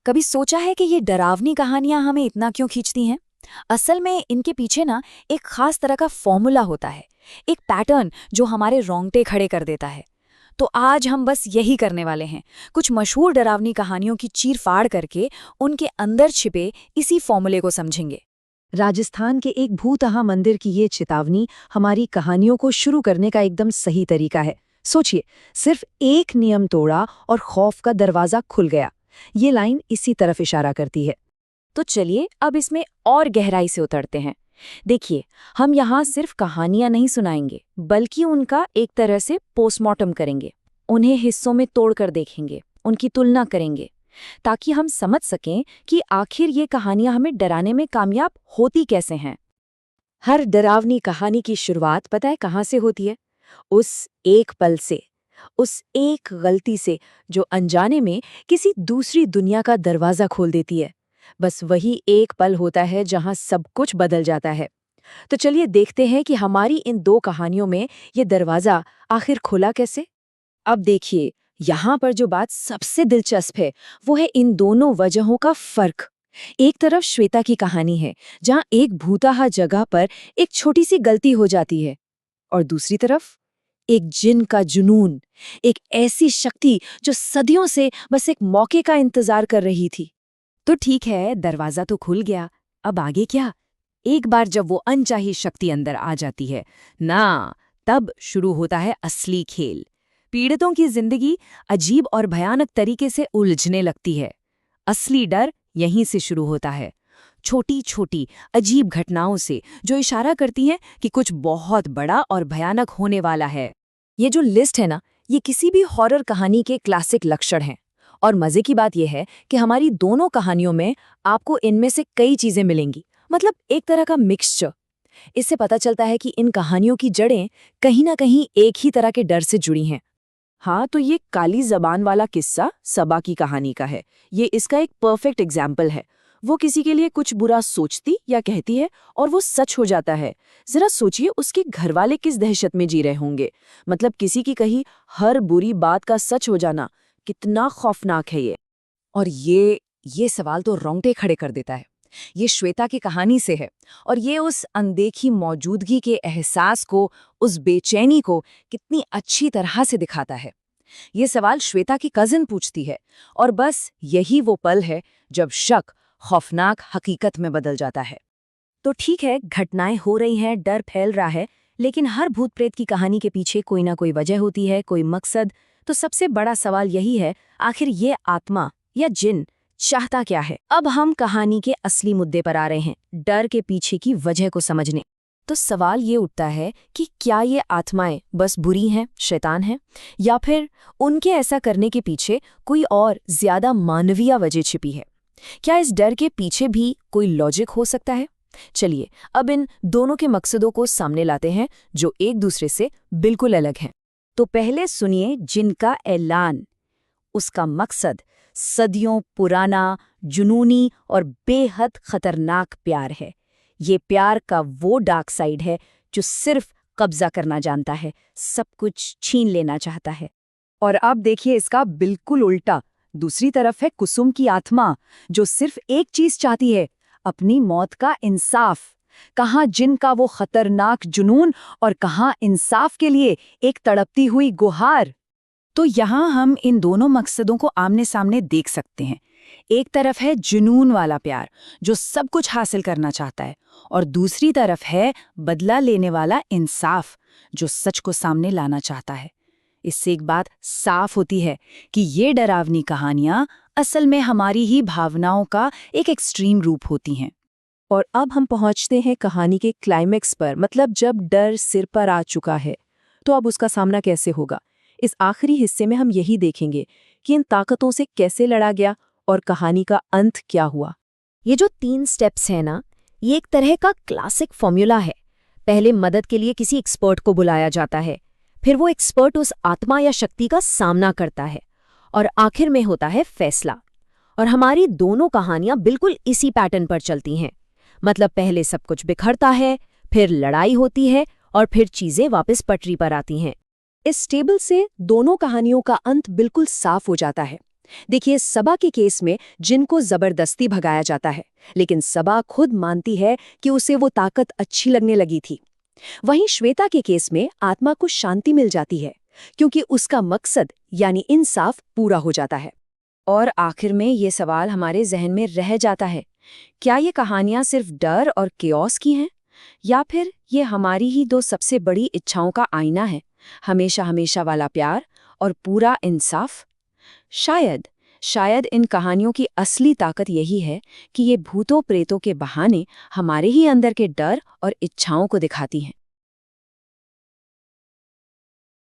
कभी सोचा है कि ये डरावनी कहानियां हमें इतना क्यों खींचती हैं? असल में इनके पीछे ना एक खास तरह का फॉर्मूला होता है, एक पैटर्न जो हमारे रोंगटे खड़े कर देता है। तो आज हम बस यही करने वाले हैं, कुछ मशहूर डरावनी कहानियों की चीर-फाड़ करके उनके अंदर छिपे इसी फॉर्मूले को समझेंगे। राजस्थान के एक भूतहा मंदिर की ये चेतावनी हमारी कहानियों को शुरू करने का एकदम सही तरीका है। सोचिए, सिर्फ एक नियम तोड़ा और खौफ का दरवाजा खुल गया। ये लाइन इसी तरफ इशारा करती है। तो चलिए अब इसमें और गहराई से उतरते हैं। देखिए, हम यहाँ सिर्फ कहानियां नहीं सुनाएंगे, बल्कि उनका एक तरह से पोस्टमार्टम करेंगे। उन्हें हिस्सों में तोड़कर देखेंगे, उनकी तुलना करेंगे, ताकि हम समझ सकें कि आखिर ये कहानियां हमें डराने में कामयाब होती कैसे हैं। हर डरावनी कहानी की शुरुआत पता है कहाँ से होती है? उस एक पल से, उस एक गलती से जो अनजाने में किसी दूसरी दुनिया का दरवाजा खोल देती है। बस वही एक पल होता है जहां सब कुछ बदल जाता है। तो चलिए देखते हैं कि हमारी इन दो कहानियों में ये दरवाजा आखिर खुला कैसे। अब देखिए, यहाँ पर जो बात सबसे दिलचस्प है वो है इन दोनों वजहों का फर्क। एक तरफ श्वेता की कहानी है जहाँ एक भूताहा जगह पर एक छोटी सी गलती हो जाती है, और दूसरी तरफ एक जिन का जुनून, एक ऐसी शक्ति जो सदियों से बस एक मौके का इंतजार कर रही थी। तो ठीक है, दरवाजा तो खुल गया, अब आगे क्या? एक बार जब वो अनचाही शक्ति अंदर आ जाती है ना, तब शुरू होता है असली खेल। पीड़ितों की जिंदगी अजीब और भयानक तरीके से उलझने लगती है। असली डर यहीं से शुरू होता है, छोटी छोटी अजीब घटनाओं से जो इशारा करती हैं कि कुछ बहुत बड़ा और भयानक होने वाला है। ये जो लिस्ट है ना, ये किसी भी हॉरर कहानी के क्लासिक लक्षण हैं। और मजे की बात यह है कि हमारी दोनों कहानियों में आपको इनमें से कई चीजें मिलेंगी, मतलब एक तरह का मिक्सचर। इससे पता चलता है कि इन कहानियों की जड़ें कहीं ना कहीं एक ही तरह के डर से जुड़ी हैं। हाँ, तो ये काली जबान वाला किस्सा सबा की कहानी का है। ये इसका एक परफेक्ट एग्जाम्पल है। वो किसी के लिए कुछ बुरा सोचती या कहती है और वो सच हो जाता है। जरा सोचिए, उसके घरवाले किस दहशत में जी रहे होंगे। मतलब किसी की कही हर बुरी बात का सच हो जाना कितना खौफनाक है ये। और ये सवाल तो रोंगटे खड़े कर देता है। ये श्वेता की कहानी से है, और ये उस अनदेखी मौजूदगी के एहसास को, उस बेचैनी को कितनी अच्छी तरह से दिखाता है। ये सवाल श्वेता की कजिन पूछती है, और बस यही वो पल है जब शक खौफनाक हकीकत में बदल जाता है। तो ठीक है, घटनाएं हो रही हैं, डर फैल रहा है, लेकिन हर भूत प्रेत की कहानी के पीछे कोई ना कोई वजह होती है, कोई मकसद। तो सबसे बड़ा सवाल यही है, आखिर ये आत्मा या जिन चाहता क्या है? अब हम कहानी के असली मुद्दे पर आ रहे हैं, डर के पीछे की वजह को समझने। तो सवाल ये उठता है कि क्या ये आत्माएं बस बुरी हैं, शैतान हैं, या फिर उनके ऐसा करने के पीछे कोई और ज्यादा मानवीय वजह छिपी है? क्या इस डर के पीछे भी कोई लॉजिक हो सकता है? चलिए अब इन दोनों के मकसदों को सामने लाते हैं, जो एक दूसरे से बिल्कुल अलग हैं। तो पहले सुनिए जिन का ऐलान। उसका मकसद सदियों पुराना, जुनूनी और बेहद खतरनाक प्यार है। ये प्यार का वो डार्क साइड है जो सिर्फ कब्जा करना जानता है, सब कुछ छीन लेना चाहता है। और अब देखिए इसका बिल्कुल उल्टा। दूसरी तरफ है कुसुम की आत्मा, जो सिर्फ एक चीज चाहती है, अपनी मौत का इंसाफ। कहाँ जिन का वो खतरनाक जुनून, और कहाँ इंसाफ के लिए एक तड़पती हुई गुहार। तो यहाँ हम इन दोनों मकसदों को आमने सामने देख सकते हैं। एक तरफ है जुनून वाला प्यार जो सब कुछ हासिल करना चाहता है, और दूसरी तरफ है बदला लेने वाला इंसाफ जो सच को सामने लाना चाहता है। इससे एक बात साफ होती है कि ये डरावनी कहानियां असल में हमारी ही भावनाओं का एक एक्सट्रीम रूप होती हैं। और अब हम पहुंचते हैं कहानी के क्लाइमेक्स पर, मतलब जब डर सिर पर आ चुका है, तो अब उसका सामना कैसे होगा। इस आखिरी हिस्से में हम यही देखेंगे कि इन ताकतों से कैसे लड़ा गया और कहानी का अंत क्या हुआ। ये जो 3 स्टेप्स हैं ना, ये एक तरह का क्लासिक फॉर्मूला है। पहले मदद के लिए किसी एक्सपर्ट को बुलाया जाता है, फिर वो एक्सपर्ट उस आत्मा या शक्ति का सामना करता है, और आखिर में होता है फैसला। और हमारी दोनों कहानियां बिल्कुल इसी पैटर्न पर चलती हैं। मतलब पहले सब कुछ बिखरता है, फिर लड़ाई होती है, और फिर चीजें वापस पटरी पर आती हैं। इस टेबल से दोनों कहानियों का अंत बिल्कुल साफ हो जाता है। देखिए, सबा के केस में जिन को जबरदस्ती भगाया जाता है, लेकिन सबा खुद मानती है कि उसे वो ताकत अच्छी लगने लगी थी। वहीं श्वेता के केस में आत्मा को शांति मिल जाती है, क्योंकि उसका मकसद यानी इंसाफ पूरा हो जाता है। और आखिर में ये सवाल हमारे जहन में रह जाता है, क्या ये कहानियां सिर्फ डर और केओस की हैं, या फिर ये हमारी ही दो सबसे बड़ी इच्छाओं का आईना है, हमेशा हमेशा वाला प्यार और पूरा इंसाफ? शायद इन कहानियों की असली ताकत यही है कि ये भूतों प्रेतों के बहाने हमारे ही अंदर के डर और इच्छाओं को दिखाती हैं।